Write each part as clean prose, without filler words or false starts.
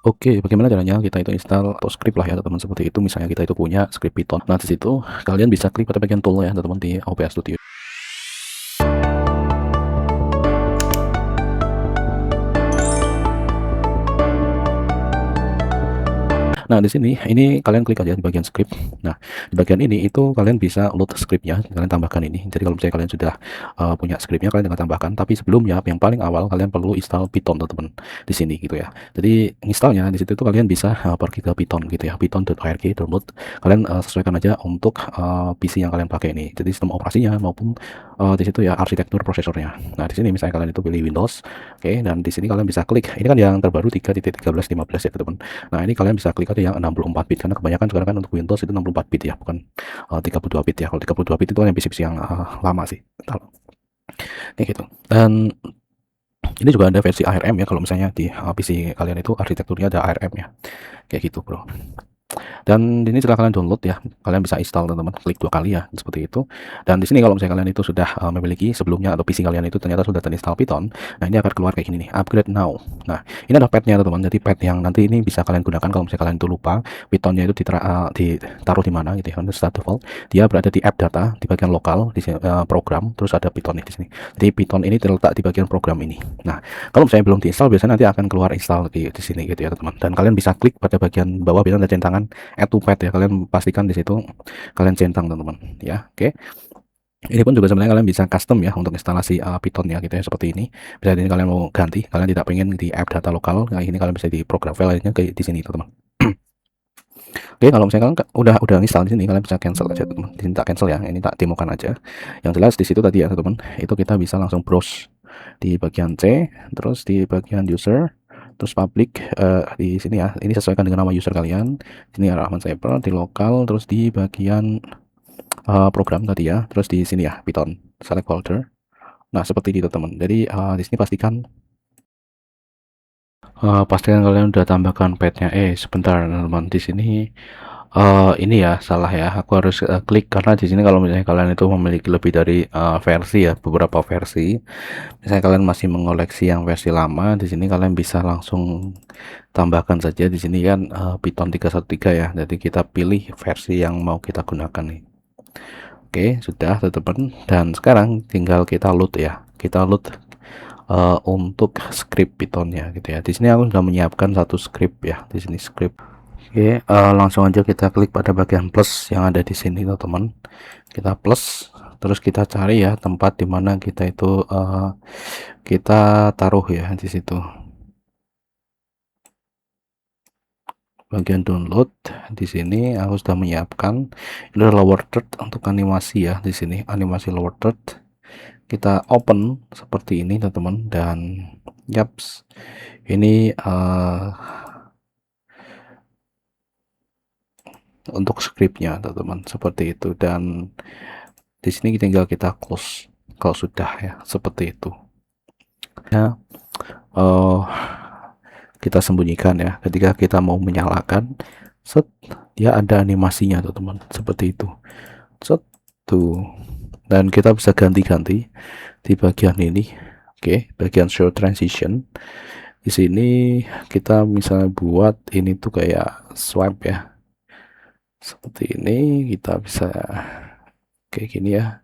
Oke, bagaimana caranya kita itu install atau script lah ya teman-teman seperti itu. Misalnya kita itu punya script Python. Nah, di situ kalian bisa klik pada bagian tool ya teman-teman di OBS Studio. Nah, di sini ini kalian klik aja di bagian script. Nah, di bagian ini itu kalian bisa load scriptnya, kalian tambahkan ini. Jadi kalau misalnya kalian sudah punya scriptnya, kalian tinggal tambahkan. Tapi sebelumnya yang paling awal kalian perlu install Python teman-teman di sini gitu ya. Jadi installnya di situ tuh kalian bisa pergi ke Python gitu ya, python.org download. Kalian sesuaikan aja untuk PC yang kalian pakai ini. Jadi sistem operasinya maupun di situ ya arsitektur prosesornya. Nah, di sini misalnya kalian itu pilih Windows, oke, dan di sini kalian bisa klik. Ini kan yang terbaru 3.13.15 ya teman-teman. Nah, ini kalian bisa klik aja yang 64 bit karena kebanyakan sekarang kan untuk Windows itu 64 bit ya, bukan 32 bit ya. Kalau 32 bit itu kan yang PC-PC yang lama sih. Kayak gitu. Dan ini juga ada versi ARM ya, kalau misalnya di PC kalian itu arsitekturnya ada ARM ya. Kayak gitu, Bro. Dan ini setelah kalian download ya, kalian bisa install teman-teman, klik 2 kali ya, seperti itu. Dan di sini kalau misalnya kalian itu sudah memiliki sebelumnya atau PC kalian itu ternyata sudah terinstall Python, nah ini akan keluar kayak gini nih, upgrade now. Nah, ini ada pad-nya teman-teman. Jadi pad yang nanti ini bisa kalian gunakan kalau misalnya kalian itu lupa Pythonnya itu ditaruh di mana gitu ya. Under start default, dia berada di app data di bagian lokal di program, terus ada Python di sini. Jadi Python ini terletak di bagian program ini. Nah, kalau misalnya belum diinstal biasanya nanti akan keluar install di sini gitu ya teman-teman. Dan kalian bisa klik pada bagian bawah, biasanya ada centangan add to pad ya, kalian pastikan di situ kalian centang teman-teman ya. Oke, ini pun juga sebenarnya kalian bisa custom ya untuk instalasi Python ya gitu ya, seperti ini. Bisa ini kalian mau ganti, kalian tidak pengen di app data lokal, nah ini kalian bisa di program filenya kayak di sini teman-teman. Oke, kalau misalnya kalian udah install di sini, kalian bisa cancel aja teman-teman. Di sini tak cancel ya, ini tak demokan aja. Yang jelas di situ tadi ya teman-teman, itu kita bisa langsung browse di bagian C, terus di bagian user, terus public di sini ya. Ini sesuaikan dengan nama user kalian. Sini ya Rahman Cyber di lokal, terus di bagian program tadi ya, terus di sini ya Python select folder. Nah, seperti itu teman. Jadi di sini pastikan kalian udah tambahkan padnya. Sebentar teman, di sini ini ya salah ya, aku harus klik karena di sini kalau misalnya kalian itu memiliki lebih dari versi ya, beberapa versi. Misalnya kalian masih mengoleksi yang versi lama, di sini kalian bisa langsung tambahkan saja di sini kan Python 313 ya. Jadi kita pilih versi yang mau kita gunakan nih. Oke, sudah teman-teman. Dan sekarang tinggal kita load ya. Kita load untuk script Pythonnya gitu ya. Di sini aku sudah menyiapkan satu script ya. Di sini script. Oke, langsung aja kita klik pada bagian plus yang ada di sini teman-teman. Kita plus, terus kita cari ya tempat dimana kita itu kita taruh ya di situ. Bagian download di sini aku sudah menyiapkan. Ini adalah lower third untuk animasi ya di sini, animasi lower third. Kita open seperti ini teman-teman, dan yaps, ini untuk scriptnya teman-teman seperti itu. Dan di sini tinggal kita close kalau sudah ya, seperti itu ya. Kita sembunyikan ya, ketika kita mau menyalakan set, dia ada animasinya teman-teman seperti itu set tuh. Dan kita bisa ganti-ganti di bagian ini. Oke, bagian show transition di sini kita misalnya buat ini tuh kayak swipe ya, seperti ini. Kita bisa kayak gini ya,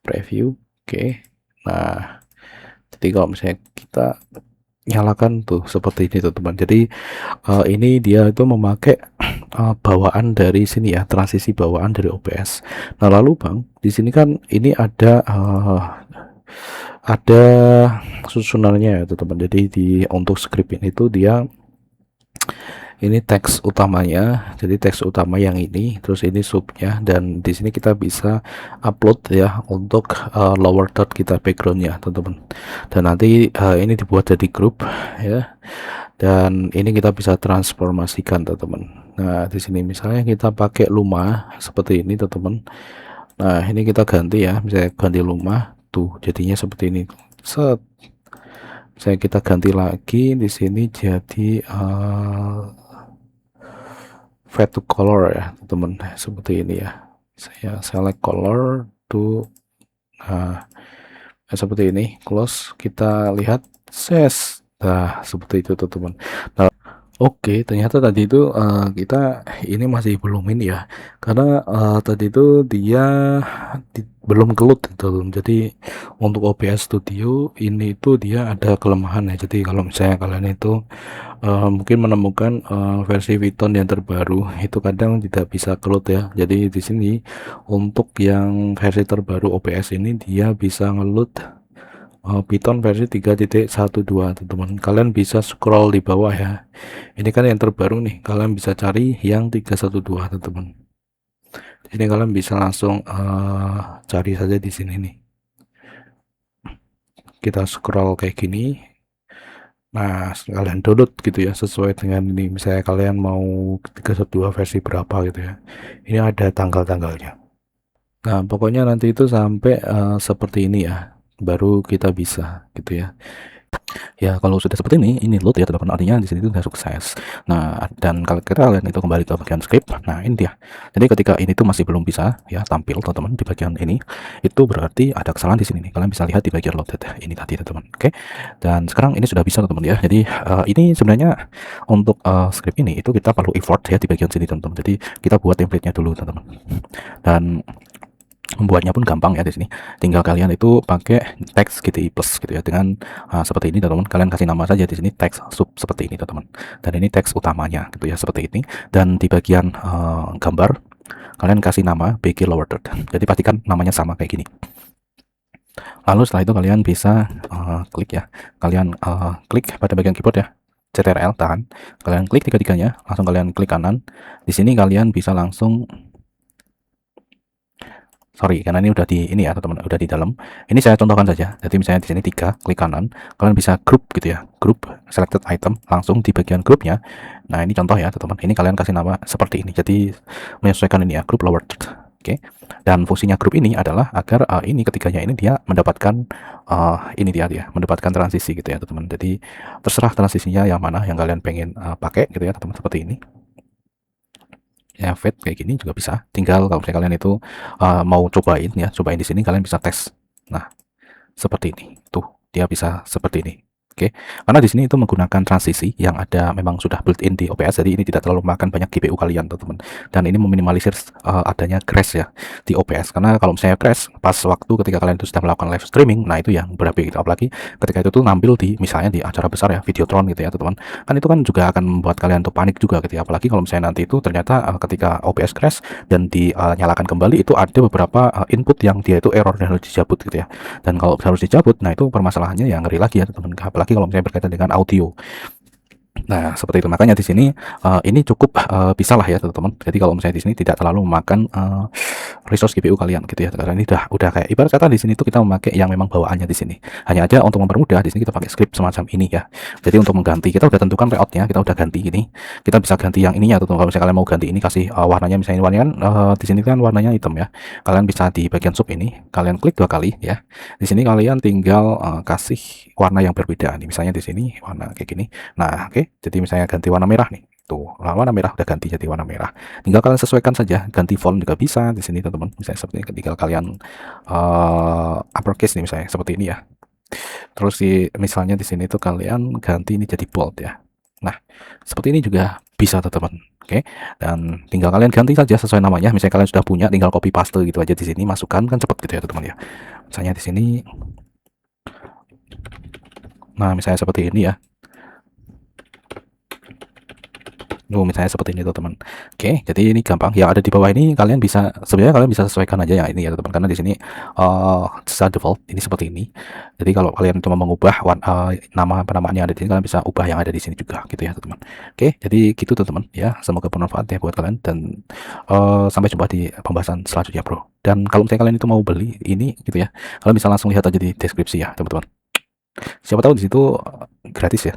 preview. Oke, nah jadi kalau misalnya kita nyalakan tuh seperti ini teman-teman. Jadi ini dia itu memakai bawaan dari sini ya, transisi bawaan dari OBS. Nah, lalu Bang, di sini kan ini ada susunannya ya teman-teman. Jadi untuk script ini tuh dia ini teks utamanya, jadi teks utama yang ini, terus ini subnya, dan di sini kita bisa upload ya untuk lower third kita backgroundnya teman-teman. Dan nanti ini dibuat jadi grup ya, dan ini kita bisa transformasikan teman-teman. Nah, di sini misalnya kita pakai Luma seperti ini teman-teman. Nah, ini kita ganti ya, misalnya ganti Luma tuh jadinya seperti ini. Set, saya kita ganti lagi di sini jadi fade to color ya teman, seperti ini ya. Saya select color to seperti ini, close, kita lihat ses. Nah, seperti itu teman. Nah, Oke, ternyata tadi itu, kita ini masih belum ini ya, karena, tadi itu dia belum kelut gitu. Jadi untuk OBS Studio ini itu dia ada kelemahan ya. Jadi kalau misalnya kalian itu, mungkin menemukan, versi Python yang terbaru itu kadang tidak bisa kelut ya. Jadi di sini untuk yang versi terbaru OBS ini dia bisa ngeload Python versi 3.12 teman-teman. Kalian bisa scroll di bawah ya. Ini kan yang terbaru nih, kalian bisa cari yang 312 teman-teman. Ini kalian bisa langsung cari saja di sini nih. Kita scroll kayak gini. Nah, kalian download gitu ya sesuai dengan ini. Misalnya kalian mau 312 versi berapa gitu ya. Ini ada tanggal-tanggalnya. Nah, pokoknya nanti itu sampai seperti ini ya. Baru kita bisa gitu ya. Ya, kalau sudah seperti ini load ya teman-teman, artinya di sini itu sudah sukses. Nah, dan kalau kalian itu kembali ke bagian script, nah ini dia. Jadi ketika ini tuh masih belum bisa ya tampil teman-teman di bagian ini, itu berarti ada kesalahan di sini nih. Kalian bisa lihat di bagian loaded ini tadi teman-teman. Oke. Dan sekarang ini sudah bisa teman-teman ya. Jadi ini sebenarnya untuk script ini itu kita perlu effort ya di bagian sini teman-teman. Jadi kita buat template-nya dulu teman-teman. Dan membuatnya pun gampang ya di sini. Tinggal kalian itu pakai teks GTI plus gitu ya dengan seperti ini teman-teman. Kalian kasih nama saja di sini teks sub seperti ini teman-teman. Dan ini teks utamanya gitu ya seperti ini. Dan di bagian gambar kalian kasih nama BG lower third. Jadi pastikan namanya sama kayak gini. Lalu setelah itu kalian bisa klik ya. Kalian klik pada bagian keyboard ya. CTRL tahan. Kalian klik tiga-tiganya, langsung kalian klik kanan. Di sini kalian bisa langsung sorry karena ini udah di ini ya teman-teman, udah di dalam. Ini saya contohkan saja. Jadi misalnya di sini 3 klik kanan, kalian bisa grup gitu ya, grup selected item langsung di bagian grupnya. Nah ini contoh ya teman-teman, ini kalian kasih nama seperti ini, jadi menyesuaikan ini ya, grup lower third. Oke. Dan fungsinya grup ini adalah agar ini ketiganya ini dia mendapatkan ini dia mendapatkan transisi gitu ya teman-teman. Jadi terserah transisinya yang mana yang kalian pengen pakai gitu ya teman-teman, seperti ini ya. Fade kayak gini juga bisa, tinggal kalau misalnya kalian itu mau cobain ya, cobain di sini kalian bisa tes. Nah seperti ini tuh, dia bisa seperti ini. Oke, karena di sini itu menggunakan transisi yang ada memang sudah built-in di OBS, jadi ini tidak terlalu makan banyak GPU kalian teman-teman, dan ini meminimalisir adanya crash ya di OBS. Karena kalau misalnya crash pas waktu ketika kalian itu sedang melakukan live streaming, nah itu yang berapi gitu. Apalagi ketika itu tuh nampil di misalnya di acara besar ya, Videotron gitu ya teman-teman, kan itu kan juga akan membuat kalian tuh panik juga gitu ya. Apalagi kalau misalnya nanti itu ternyata ketika OBS crash dan dinyalakan kembali, itu ada beberapa input yang dia itu error dan harus dicabut gitu ya. Dan kalau harus dicabut, nah itu permasalahannya yang ngeri lagi ya teman-teman. Apalagi kalau misalnya berkaitan dengan audio. Nah, seperti itu. Makanya di sini ini cukup bisa lah ya teman-teman. Jadi kalau misalnya di sini tidak terlalu memakan resource GPU kalian gitu ya. Karena ini udah kayak ibarat kata di sini tuh kita memakai yang memang bawaannya di sini. Hanya aja untuk mempermudah di sini kita pakai script semacam ini ya. Jadi untuk mengganti kita udah tentukan layoutnya, kita udah ganti ini. Kita bisa ganti yang ininya tuh. Kalau misalnya kalian mau ganti ini kasih warnanya, misalnya warnanya kan di sini kan warnanya hitam ya. Kalian bisa di bagian sub ini, kalian klik 2 kali ya. Di sini kalian tinggal kasih warna yang berbeda nih. Misalnya di sini warna kayak gini. Nah, oke. Jadi misalnya ganti warna merah nih. Tuh, warna merah udah ganti jadi warna merah. Tinggal kalian sesuaikan saja, ganti font juga bisa di sini teman-teman. Misalnya seperti ini, tinggal kalian uppercase nih misalnya seperti ini ya. Terus misalnya di sini tuh kalian ganti ini jadi bold ya. Nah, seperti ini juga bisa teman-teman. Oke. Dan tinggal kalian ganti saja sesuai namanya. Misalnya kalian sudah punya, tinggal copy paste gitu aja di sini, masukkan kan cepet gitu ya teman-teman ya. Misalnya di sini. Nah, misalnya seperti ini ya. Misalnya seperti ini teman-teman. Oke, jadi ini gampang. Yang ada di bawah ini kalian bisa sebenarnya kalian bisa sesuaikan aja ya ini ya teman-teman, karena di sini secara default ini seperti ini. Jadi kalau kalian cuma mengubah nama penamaannya ada di sini, kalian bisa ubah yang ada di sini juga gitu ya teman-teman. Oke, jadi gitu teman-teman ya. Semoga bermanfaat ya buat kalian, dan sampai jumpa di pembahasan selanjutnya, Bro. Dan kalau misalnya kalian itu mau beli ini gitu ya, kalian bisa langsung lihat aja di deskripsi ya teman-teman. Siapa tahu di situ gratis ya.